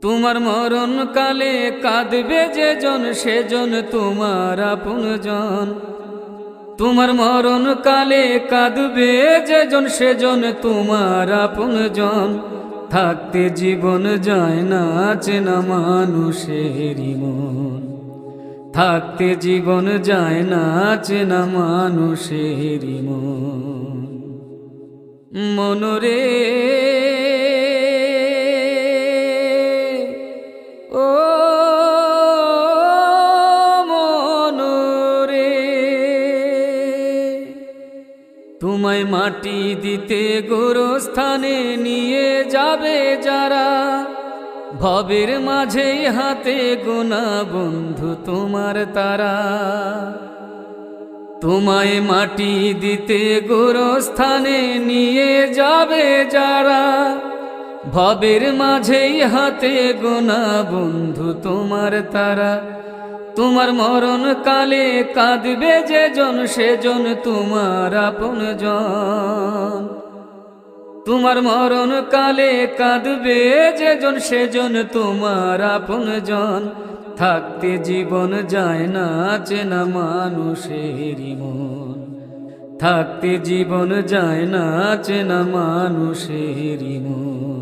তোমার মরণ কালে কাঁদবে যে জন সেজন তোমার আপনজন। তোমার মরণ কালে কাঁদবে যে জন সেজন তোমার আপনজন। থাকতে জীবন যায় না চেনা মানুষেরই মন। থাকতে জীবন যায় না চেনা মানুষেরই মন। মনরে ও মনরে, তোমায় মাটি দিতে গোরস্থানে নিয়ে যাবে যারা, ভবের মাঝে হাতে গোনা বন্ধু তোমার তারা। তোমায় মাটি দিতে গোরস্থানে নিয়ে যাবে যারা, ভবের মাঝেই হাতে গোনা বন্ধু তোমার তারা। তোমার মরণ কালে কাঁদবে যে জন সেজন তোমার আপনজন। তোমার মরণ কালে কাঁদবে যে জন সেজন তোমার আপনজন। থাকতে জীবন যায় না চেনা মানুষেরই মন। থাকতে জীবন যায় না চেনা মানুষেরই মন।